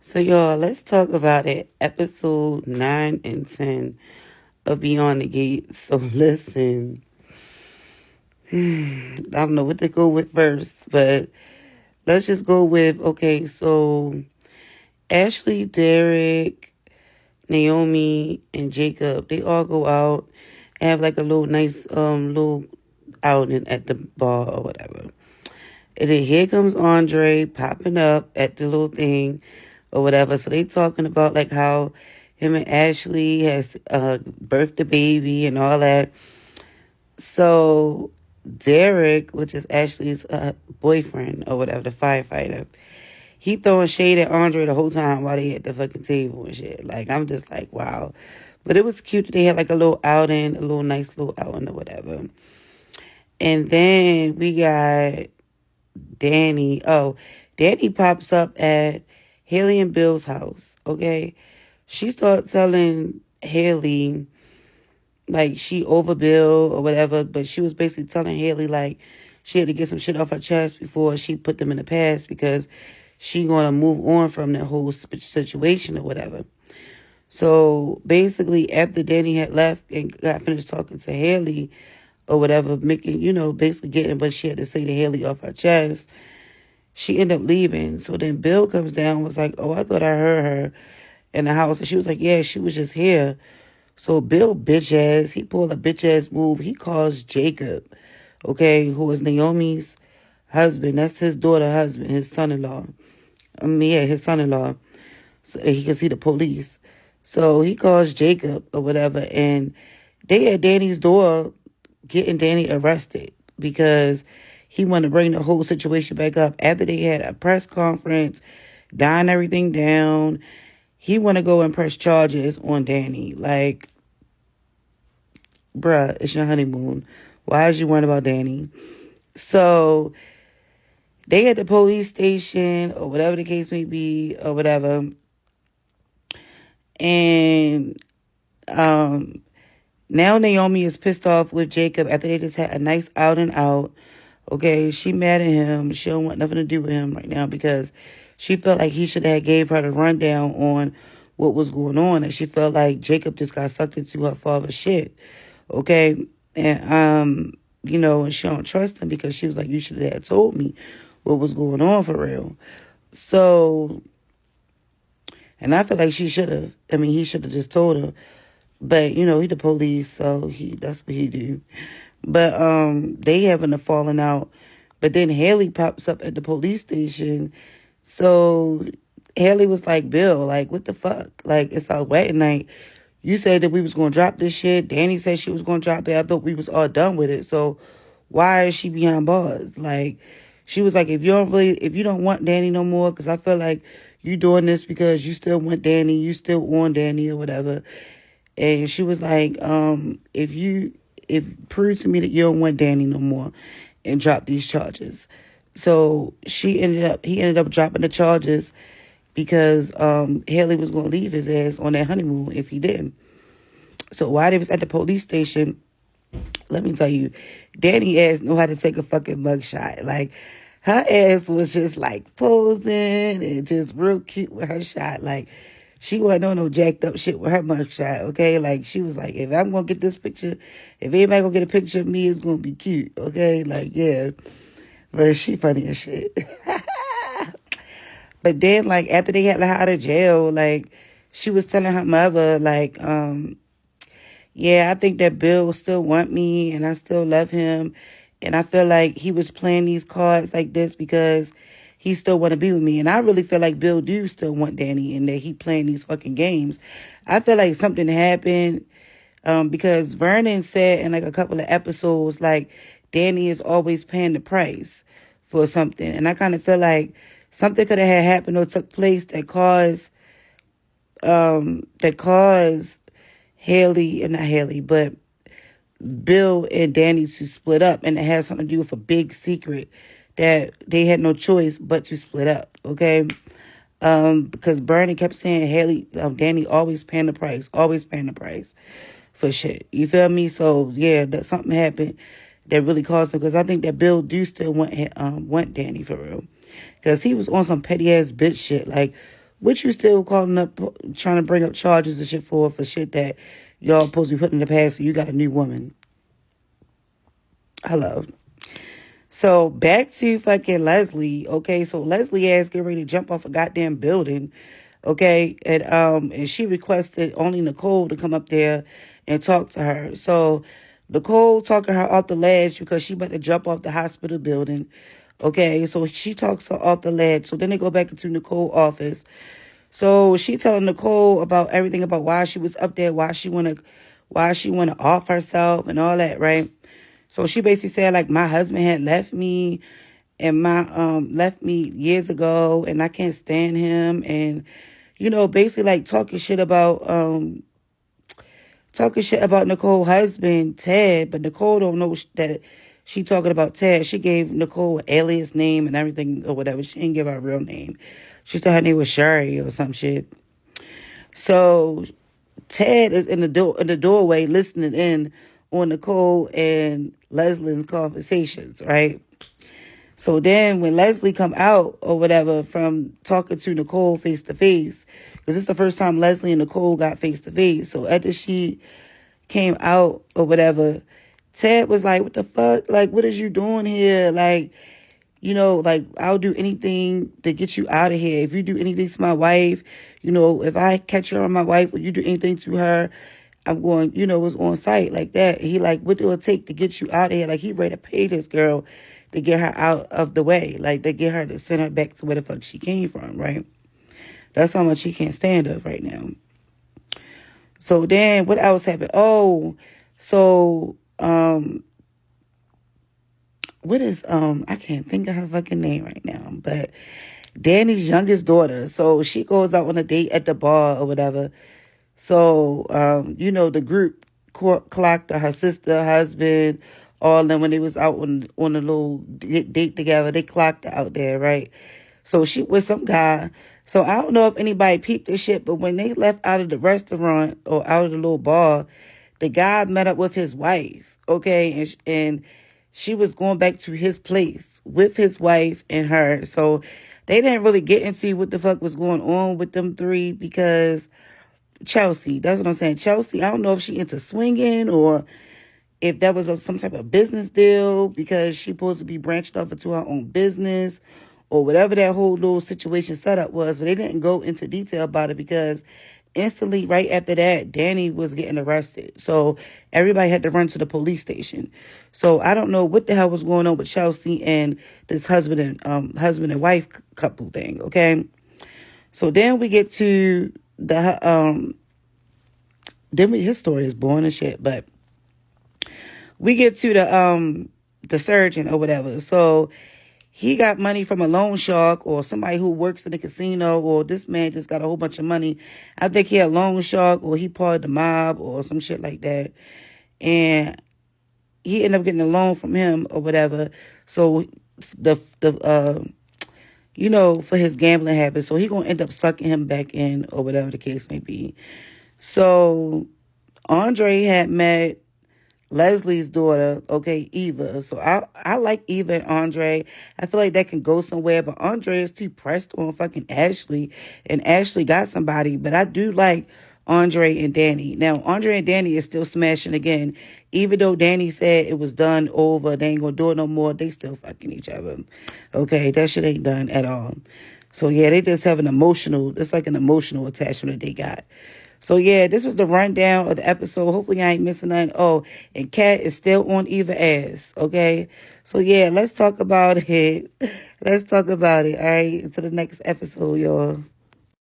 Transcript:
So, y'all, let's talk about it. Episode 9 and 10 of Beyond the Gate. So, listen, I don't know what to go with first, but let's just go with okay, so Ashley, Derek, Naomi, and Jacob, they all go out and have like a little nice, little outing at the bar or whatever. And then here comes Andre popping up at the little thing or whatever. So they talking about like how him and Ashley has birthed a baby and all that. So Derek, which is Ashley's boyfriend or whatever, the firefighter, he throwing shade at Andre the whole time while they at the fucking table and shit. Like I'm just like, wow. But it was cute that they had like a little outing, a little nice little outing or whatever. And then we got Danny. Oh, Danny pops up at Haley and Bill's house. Okay. She started telling Haley like she over Bill or whatever, but she was basically telling Haley like she had to get some shit off her chest before she put them in the past because she gonna move on from that whole situation or whatever. So basically, after Danny had left and got finished talking to Haley or whatever, making basically getting what she had to say to Haley off her chest, she ended up leaving. So then Bill comes down, was like, "Oh, I thought I heard her in the house," and she was like, "Yeah, she was just here." So Bill, bitch ass, he pulled a bitch ass move. He calls Jacob, okay, who is Naomi's husband. That's his daughter husband, his son-in-law. Yeah, his son-in-law. So he can see the police. So he calls Jacob or whatever, and they at Danny's door getting Danny arrested because he wanted to bring the whole situation back up after they had a press conference, dying everything down. He want to go and press charges on Danny. Like, bruh, it's your honeymoon. Why is you worrying about Danny? So they at the police station or whatever the case may be or whatever. And um, now Naomi is pissed off with Jacob after they just had a nice out and out. Okay, she mad at him. She don't want nothing to do with him right now because she felt like he should have gave her the rundown on what was going on. And she felt like Jacob just got sucked into her father's shit. Okay, and and she don't trust him because she was like, you should have told me what was going on for real. So, and I feel like she should have. I mean, he should have just told her. But he the police, so that's what he do. But they having a falling out. But then Haley pops up at the police station. So Haley was like, Bill, like, what the fuck? Like, it's our wedding night. You said that we was gonna drop this shit. Danny said she was gonna drop it. I thought we was all done with it. So why is she behind bars? Like, she was like, if you don't want Danny no more, because I feel like you doing this because you still want Danny, you still want Danny or whatever. And she was like, if prove to me that you don't want Danny no more and drop these charges. So he ended up dropping the charges because Haley was gonna leave his ass on that honeymoon if he didn't. So while they was at the police station, let me tell you, Danny ass know how to take a fucking mugshot. Like, her ass was just like posing and just real cute with her shot. Like, she wasn't on no jacked up shit with her mugshot, okay? Like, she was like, if I'm gonna get this picture, if anybody gonna get a picture of me, it's gonna be cute, okay? Like, yeah. But she funny as shit. But then, like, after they had her out of jail, like, she was telling her mother, like, yeah, I think that Bill still want me and I still love him. And I feel like he was playing these cards like this because he still want to be with me. And I really feel like Bill do still want Danny and that he playing these fucking games. I feel like something happened because Vernon said in like a couple of episodes, like, Danny is always paying the price for something. And I kind of feel like something could have had happened or took place that caused Haley, and not Haley, but Bill and Danny to split up, and it had something to do with a big secret that they had no choice but to split up. Okay, because Bernie kept saying Haley, Danny always paying the price for shit. You feel me? So yeah, that something happened that really caused him. Because I think that Bill do still want Danny for real, because he was on some petty ass bitch shit like. What you still calling up, trying to bring up charges and shit for shit that y'all supposed to be putting in the past? So you got a new woman. Hello. So back to fucking Leslie. Okay, so Leslie ass getting ready to jump off a goddamn building. Okay, and she requested only Nicole to come up there and talk to her. So Nicole talking her off the ledge because she about to jump off the hospital building. Okay, so she talks her off the ledge. So then they go back into Nicole's office. So she telling Nicole about everything about why she was up there, why she wanna off herself and all that, right? So she basically said like my husband had left me and my left me years ago and I can't stand him and basically like talking shit about Nicole's husband, Ted, but Nicole don't know that she talking about Ted. She gave Nicole an alias name and everything or whatever. She didn't give her a real name. She said her name was Sherry or some shit. So Ted is in the doorway listening in on Nicole and Leslie's conversations, right? So then when Leslie come out or whatever from talking to Nicole face to face, because it's the first time Leslie and Nicole got face to face. So after she came out or whatever, Ted was like, what the fuck? Like, what is you doing here? Like, like I'll do anything to get you out of here. If you do anything to my wife, if I catch her on my wife or you do anything to her, I'm going, it's on site like that. He like, what do it take to get you out of here? Like he ready to pay this girl to get her out of the way. Like to get her to send her back to where the fuck she came from, right? That's how much he can't stand us right now. So then what else happened? Oh, so what is I can't think of her fucking name right now, but Danny's youngest daughter. So she goes out on a date at the bar or whatever. So the group clocked her sister, husband, all of them when they was out on a little date together. They clocked her out there, right? So she with some guy. So I don't know if anybody peeped this shit, but when they left out of the restaurant or out of the little bar, the guy met up with his wife, okay, and she was going back to his place with his wife and her. So they didn't really get into what the fuck was going on with them three because Chelsea, that's what I'm saying. Chelsea, I don't know if she into swinging or if that was some type of business deal because she supposed to be branched off into her own business or whatever that whole little situation setup was. But they didn't go into detail about it because instantly right after that, Danny was getting arrested. So everybody had to run to the police station. So I don't know what the hell was going on with Chelsea and this husband and wife couple thing, okay? So then we get to his story is boring as shit, but we get to the surgeon or whatever. So he got money from a loan shark or somebody who works in the casino, or this man just got a whole bunch of money. I think he had a loan shark or he part of the mob or some shit like that. And he ended up getting a loan from him or whatever. So for his gambling habits. So he gonna end up sucking him back in or whatever the case may be. So Andre had met Leslie's daughter, okay, Eva. So I like Eva and Andre. I feel like that can go somewhere, but Andre is too pressed on fucking Ashley, and Ashley got somebody. But I do like Andre and Danny. Now, Andre and Danny is still smashing again. Even though Danny said it was done over, they ain't gonna do it no more, they still fucking each other. Okay, that shit ain't done at all. So yeah, they just have it's like an emotional attachment that they got. So yeah, this was the rundown of the episode. Hopefully I ain't missing nothing. Oh, and Kat is still on Eva ass. Okay. So yeah, let's talk about it. Let's talk about it. All right. Until the next episode, y'all.